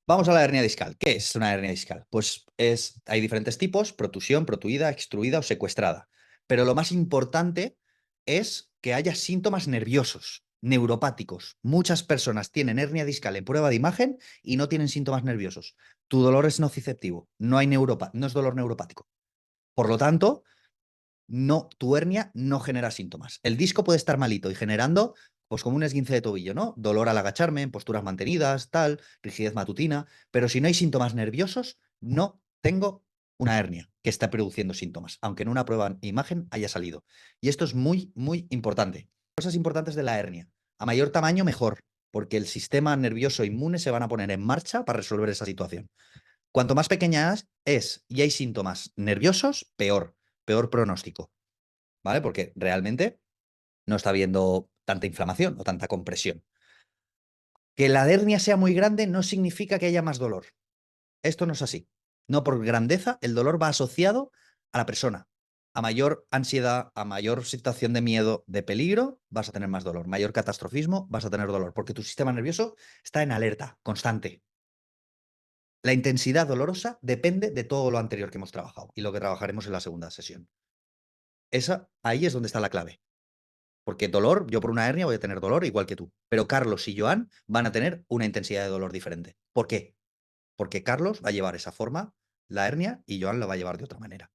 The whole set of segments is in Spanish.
Vamos a la hernia discal. ¿Qué es una hernia discal? Hay diferentes tipos: protusión, protuida, extruida o secuestrada. Pero lo más importante es que haya síntomas nerviosos, neuropáticos. Muchas personas tienen hernia discal en prueba de imagen y no tienen síntomas nerviosos. Tu dolor es nociceptivo, no es dolor neuropático. Por lo tanto, tu hernia no genera síntomas. El disco puede estar malito y generando, pues como un esguince de tobillo, ¿no? Dolor al agacharme, en posturas mantenidas, tal, rigidez matutina. Pero si no hay síntomas nerviosos, no tengo una hernia que está produciendo síntomas, aunque en una prueba de imagen haya salido. Y esto es muy, muy importante. Cosas importantes de la hernia. A mayor tamaño, mejor, porque el sistema nervioso inmune se van a poner en marcha para resolver esa situación. Cuanto más pequeña es y hay síntomas nerviosos, peor pronóstico. ¿Vale? Porque realmente no está habiendo tanta inflamación o tanta compresión. Que la hernia sea muy grande no significa que haya más dolor. Esto no es así. No por grandeza, el dolor va asociado a la persona. A mayor ansiedad, a mayor situación de miedo, de peligro, vas a tener más dolor. Mayor catastrofismo, vas a tener dolor, porque tu sistema nervioso está en alerta constante. La intensidad dolorosa depende de todo lo anterior que hemos trabajado y lo que trabajaremos en la segunda sesión. Ahí es donde está la clave. Porque dolor, yo por una hernia voy a tener dolor igual que tú. Pero Carlos y Joan van a tener una intensidad de dolor diferente. ¿Por qué? Porque Carlos va a llevar esa forma, la hernia, y Joan la va a llevar de otra manera.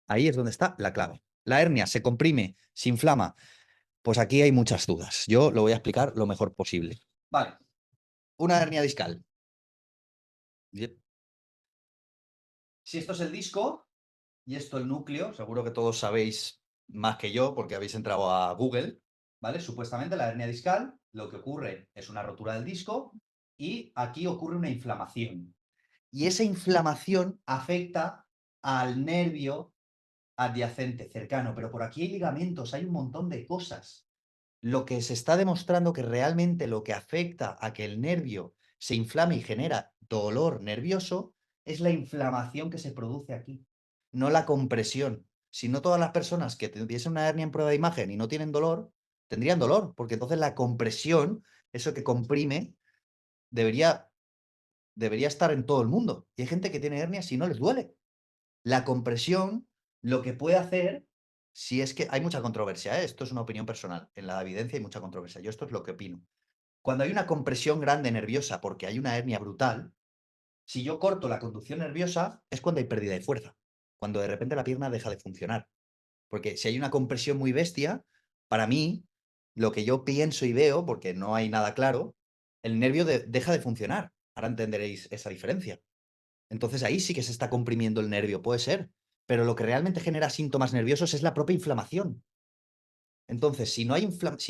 Ahí es donde está la clave. La hernia se comprime, se inflama. Pues aquí hay muchas dudas. Yo lo voy a explicar lo mejor posible. Vale. Una hernia discal. Bien. Si esto es el disco y esto el núcleo, seguro que todos sabéis más que yo porque habéis entrado a Google, ¿vale? Supuestamente la hernia discal, lo que ocurre es una rotura del disco y aquí ocurre una inflamación. Y esa inflamación afecta al nervio adyacente, cercano, pero por aquí hay ligamentos, hay un montón de cosas. Lo que se está demostrando que realmente lo que afecta a que el nervio se inflame y genera dolor nervioso es la inflamación que se produce aquí, no la compresión. Si no, todas las personas que tuviesen una hernia en prueba de imagen y no tienen dolor, tendrían dolor, porque entonces la compresión, eso que comprime, debería, debería estar en todo el mundo. Y hay gente que tiene hernias y no les duele. La compresión lo que puede hacer, si es que hay mucha controversia, ¿eh? Esto es una opinión personal, en la evidencia hay mucha controversia, yo esto es lo que opino. Cuando hay una compresión grande nerviosa porque hay una hernia brutal, si yo corto la conducción nerviosa es cuando hay pérdida de fuerza, cuando de repente la pierna deja de funcionar. Porque si hay una compresión muy bestia, para mí, lo que yo pienso y veo, porque no hay nada claro, el nervio deja de funcionar. Ahora entenderéis esa diferencia. Entonces ahí sí que se está comprimiendo el nervio, puede ser. Pero lo que realmente genera síntomas nerviosos es la propia inflamación. Entonces, si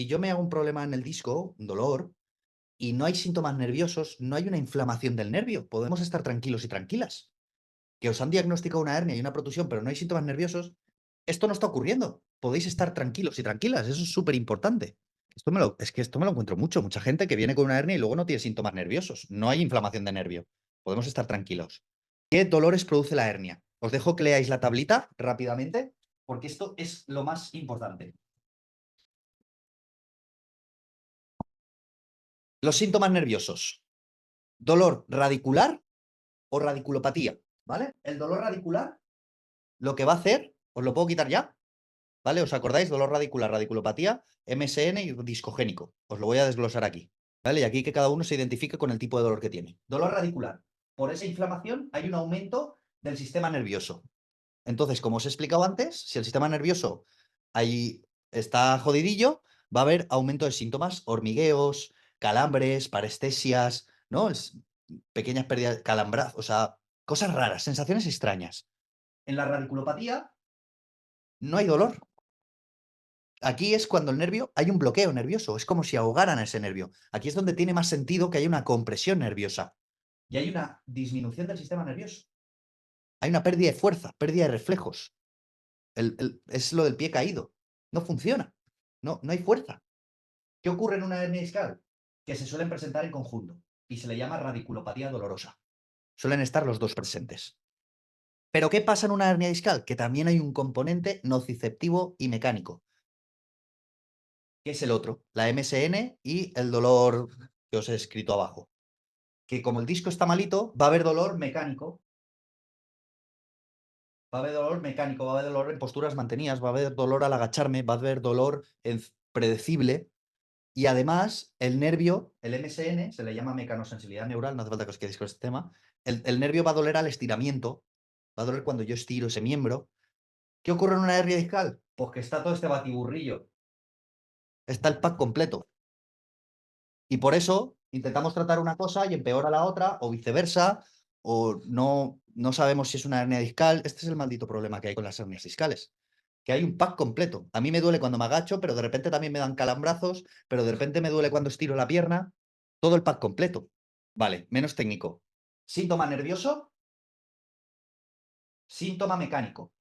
yo me hago un problema en el disco, un dolor, y no hay síntomas nerviosos, no hay una inflamación del nervio. Podemos estar tranquilos y tranquilas. Que os han diagnosticado una hernia y una protusión, pero no hay síntomas nerviosos, esto no está ocurriendo. Podéis estar tranquilos y tranquilas. Eso es súper importante. Es que esto me lo encuentro mucho. Mucha gente que viene con una hernia y luego no tiene síntomas nerviosos. No hay inflamación de nervio. Podemos estar tranquilos. ¿Qué dolores produce la hernia? Os dejo que leáis la tablita rápidamente, porque esto es lo más importante. Los síntomas nerviosos. Dolor radicular o radiculopatía, ¿vale? El dolor radicular lo que va a hacer, os lo puedo quitar ya, ¿vale? ¿Os acordáis? Dolor radicular, radiculopatía, MSN y discogénico. Os lo voy a desglosar aquí, ¿vale? Y aquí que cada uno se identifique con el tipo de dolor que tiene. Dolor radicular. Por esa inflamación hay un aumento del sistema nervioso. Entonces, como os he explicado antes, si el sistema nervioso ahí está jodidillo, va a haber aumento de síntomas, hormigueos, calambres, parestesias, ¿no? Pequeñas pérdidas, calambrazos, o sea, cosas raras, sensaciones extrañas. En la radiculopatía no hay dolor. Aquí es cuando el nervio, hay un bloqueo nervioso, es como si ahogaran a ese nervio. Aquí es donde tiene más sentido que hay una compresión nerviosa y hay una disminución del sistema nervioso. Hay una pérdida de fuerza, pérdida de reflejos. Es lo del pie caído. No funciona. No hay fuerza. ¿Qué ocurre en una hernia discal? Que se suelen presentar en conjunto y se le llama radiculopatía dolorosa. Suelen estar los dos presentes. Pero ¿qué pasa en una hernia discal? Que también hay un componente nociceptivo y mecánico, que es el otro, la MSN y el dolor que os he escrito abajo. que como el disco está malito, va a haber dolor mecánico. Va a haber dolor mecánico, va a haber dolor en posturas mantenidas, va a haber dolor al agacharme, va a haber dolor predecible. Y además, el nervio, el MSN, se le llama mecanosensibilidad neural, no hace falta que os quedéis con este tema. El nervio va a doler al estiramiento, va a doler cuando yo estiro ese miembro. ¿Qué ocurre en una hernia discal? Pues que está todo este batiburrillo. Está el pack completo. Y por eso intentamos tratar una cosa y empeora la otra, o viceversa, o no sabemos si es una hernia discal. Este es el maldito problema que hay con las hernias discales, que hay un pack completo. A mí me duele cuando me agacho, pero de repente también me dan calambrazos, pero de repente me duele cuando estiro la pierna. Todo el pack completo. Vale, menos técnico. Síntoma nervioso, síntoma mecánico.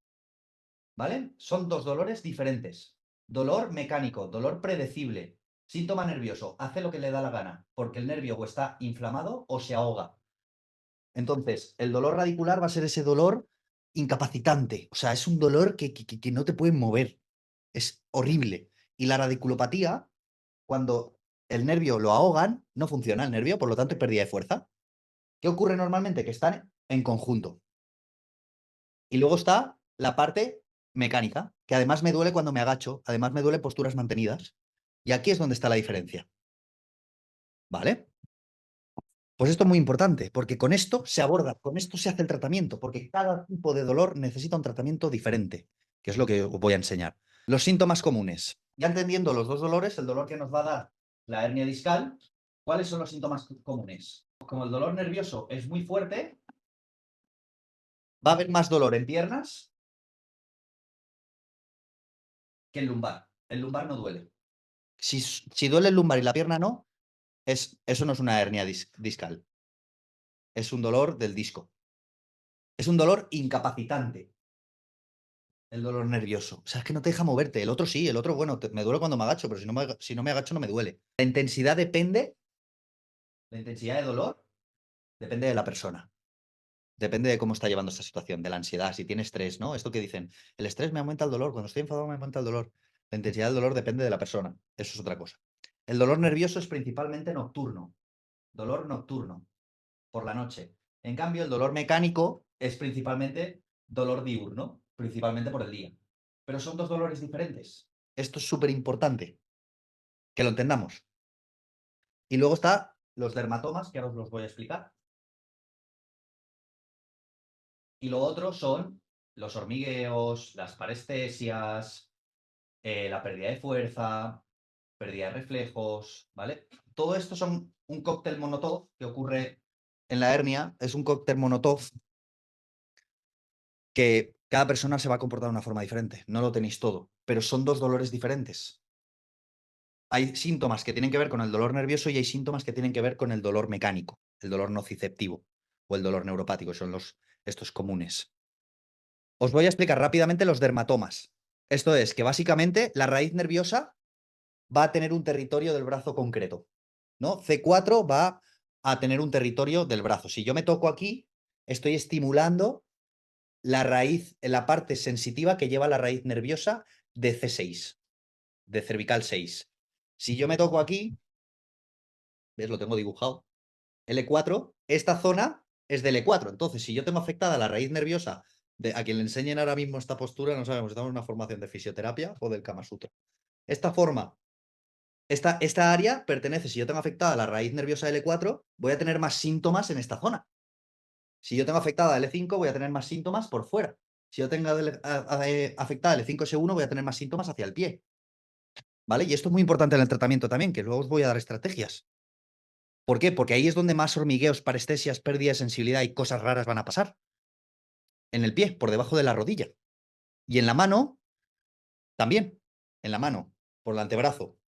¿Vale? Son dos dolores diferentes. Dolor mecánico, dolor predecible. Síntoma nervioso, hace lo que le da la gana, porque el nervio o está inflamado o se ahoga. Entonces, el dolor radicular va a ser ese dolor incapacitante. O sea, es un dolor que no te pueden mover. Es horrible. Y la radiculopatía, cuando el nervio lo ahogan, no funciona el nervio, por lo tanto hay pérdida de fuerza. ¿Qué ocurre normalmente? Que están en conjunto. Y luego está la parte mecánica, que además me duele cuando me agacho, además me duele posturas mantenidas. Y aquí es donde está la diferencia. ¿Vale? Pues esto es muy importante, porque con esto se aborda, con esto se hace el tratamiento, porque cada tipo de dolor necesita un tratamiento diferente, que es lo que os voy a enseñar. Los síntomas comunes. Ya entendiendo los dos dolores, el dolor que nos va a dar la hernia discal, ¿cuáles son los síntomas comunes? Como el dolor nervioso es muy fuerte, va a haber más dolor en piernas que en lumbar. El lumbar no duele. Si duele el lumbar y la pierna no, eso no es una hernia discal. Es un dolor del disco. Es un dolor incapacitante, el dolor nervioso. O sea, es que no te deja moverte. El otro sí, el otro, bueno, me duele cuando me agacho, pero si no me agacho no me duele. La intensidad de dolor depende de la persona. Depende de cómo está llevando esta situación, de la ansiedad, si tiene estrés, ¿no? Esto que dicen, el estrés me aumenta el dolor, cuando estoy enfadado me aumenta el dolor. La intensidad del dolor depende de la persona. Eso es otra cosa. El dolor nervioso es principalmente nocturno. Dolor nocturno, por la noche. En cambio, el dolor mecánico es principalmente dolor diurno, principalmente por el día. Pero son dos dolores diferentes. Esto es súper importante, que lo entendamos. Y luego está los dermatomas, que ahora os los voy a explicar. Y lo otro son los hormigueos, las parestesias, la pérdida de fuerza, pérdida de reflejos, ¿vale? Todo esto son un cóctel Molotov que ocurre en la hernia. Es un cóctel Molotov que cada persona se va a comportar de una forma diferente. No lo tenéis todo, pero son dos dolores diferentes. Hay síntomas que tienen que ver con el dolor nervioso y hay síntomas que tienen que ver con el dolor mecánico, el dolor nociceptivo o el dolor neuropático, son estos comunes. Os voy a explicar rápidamente los dermatomas. Esto es que básicamente la raíz nerviosa va a tener un territorio del brazo concreto, ¿no? C4 va a tener un territorio del brazo. Si yo me toco aquí, estoy estimulando la raíz, en la parte sensitiva que lleva la raíz nerviosa de C6, de cervical 6. Si yo me toco aquí, ¿ves? Lo tengo dibujado. L4, esta zona es del E4. Entonces, si yo tengo afectada la raíz nerviosa, a quien le enseñen ahora mismo esta postura, no sabemos, estamos en una formación de fisioterapia o del Kama Sutra. Esta forma, esta área pertenece, si yo tengo afectada la raíz nerviosa L4, voy a tener más síntomas en esta zona. Si yo tengo afectada L5, voy a tener más síntomas por fuera. Si yo tengo afectada L5S1, voy a tener más síntomas hacia el pie. ¿Vale? Y esto es muy importante en el tratamiento también, que luego os voy a dar estrategias. ¿Por qué? Porque ahí es donde más hormigueos, parestesias, pérdida de sensibilidad y cosas raras van a pasar. En el pie, por debajo de la rodilla. Y en la mano, también. En la mano, por el antebrazo.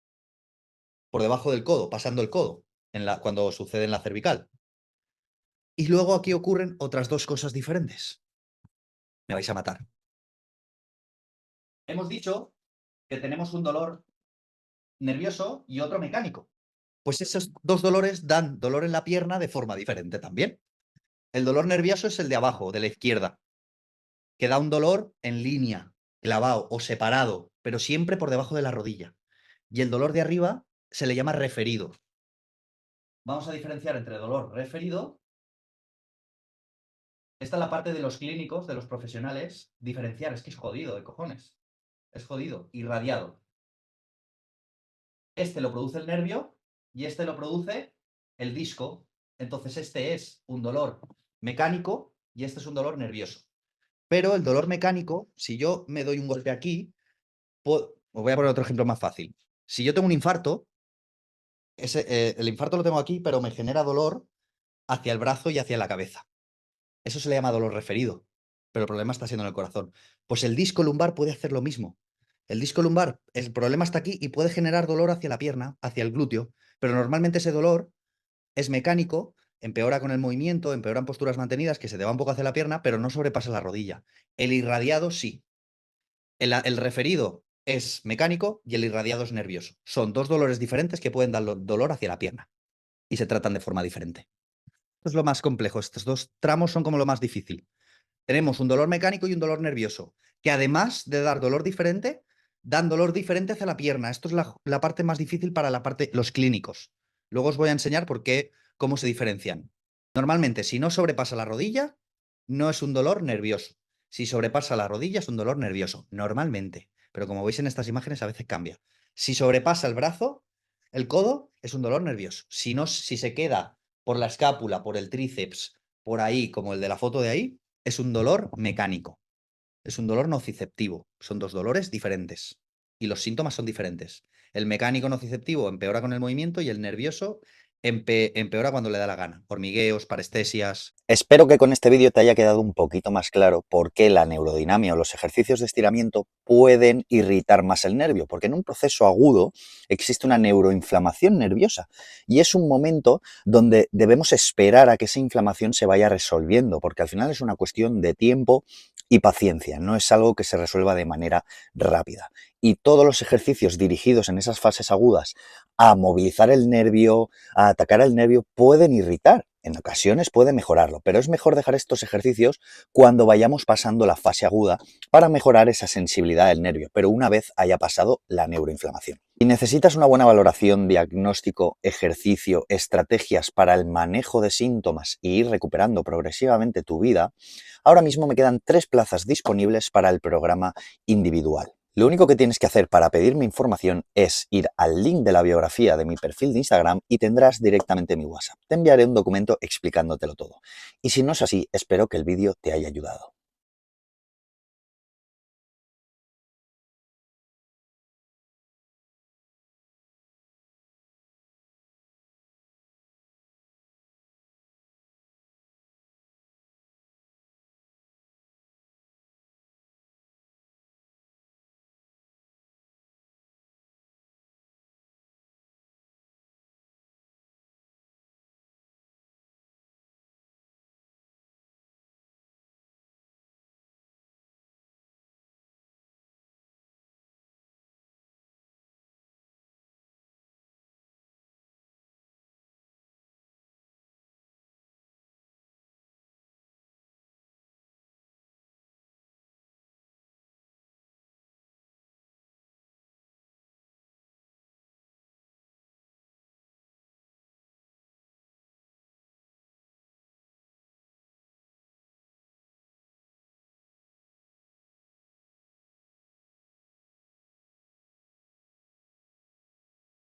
Por debajo del codo, pasando el codo, cuando sucede en la cervical. Y luego aquí ocurren otras dos cosas diferentes. Me vais a matar. Hemos dicho que tenemos un dolor nervioso y otro mecánico. Pues esos dos dolores dan dolor en la pierna de forma diferente también. El dolor nervioso es el de abajo, de la izquierda, que da un dolor en línea, clavado o separado, pero siempre por debajo de la rodilla. Y el dolor de arriba se le llama referido. vamos a diferenciar entre dolor referido. Esta es la parte de los clínicos, de los profesionales. Diferenciar, es que es jodido de cojones. Es jodido. Irradiado. Este lo produce el nervio y este lo produce el disco. Entonces este es un dolor mecánico y este es un dolor nervioso. Pero el dolor mecánico, si yo me doy un golpe aquí, os voy a poner otro ejemplo más fácil. Si yo tengo un infarto, el infarto lo tengo aquí, pero me genera dolor hacia el brazo y hacia la cabeza. Eso se le llama dolor referido, pero el problema está siendo en el corazón. Pues el disco lumbar puede hacer lo mismo. El disco lumbar, el problema está aquí y puede generar dolor hacia la pierna, hacia el glúteo, pero normalmente ese dolor es mecánico, empeora con el movimiento, empeora en posturas mantenidas, que se te va un poco hacia la pierna, pero no sobrepasa la rodilla. El irradiado sí. El referido es mecánico y el irradiado es nervioso. Son dos dolores diferentes que pueden dar dolor hacia la pierna y se tratan de forma diferente. Esto es lo más complejo. Estos dos tramos son como lo más difícil. Tenemos un dolor mecánico y un dolor nervioso, que además de dar dolor diferente, dan dolor diferente hacia la pierna. Esto es la parte más difícil para los clínicos. Luego os voy a enseñar cómo se diferencian. Normalmente, si no sobrepasa la rodilla, no es un dolor nervioso. Si sobrepasa la rodilla, es un dolor nervioso, normalmente. Pero como veis en estas imágenes, a veces cambia. Si sobrepasa el brazo, el codo, es un dolor nervioso. Si no, si se queda por la escápula, por el tríceps, por ahí, como el de la foto de ahí, es un dolor mecánico. Es un dolor nociceptivo. Son dos dolores diferentes. Y los síntomas son diferentes. El mecánico nociceptivo empeora con el movimiento y el nervioso empeora cuando le da la gana. Hormigueos, parestesias. Espero que con este vídeo te haya quedado un poquito más claro por qué la neurodinamia o los ejercicios de estiramiento pueden irritar más el nervio, porque en un proceso agudo existe una neuroinflamación nerviosa y es un momento donde debemos esperar a que esa inflamación se vaya resolviendo, porque al final es una cuestión de tiempo y paciencia, no es algo que se resuelva de manera rápida. Y todos los ejercicios dirigidos en esas fases agudas a movilizar el nervio, a atacar al nervio, pueden irritar. En ocasiones puede mejorarlo, pero es mejor dejar estos ejercicios cuando vayamos pasando la fase aguda para mejorar esa sensibilidad del nervio, pero una vez haya pasado la neuroinflamación. Si necesitas una buena valoración, diagnóstico, ejercicio, estrategias para el manejo de síntomas e ir recuperando progresivamente tu vida, ahora mismo me quedan 3 plazas disponibles para el programa individual. Lo único que tienes que hacer para pedirme información es ir al link de la biografía de mi perfil de Instagram y tendrás directamente mi WhatsApp. Te enviaré un documento explicándotelo todo. Y si no es así, espero que el vídeo te haya ayudado.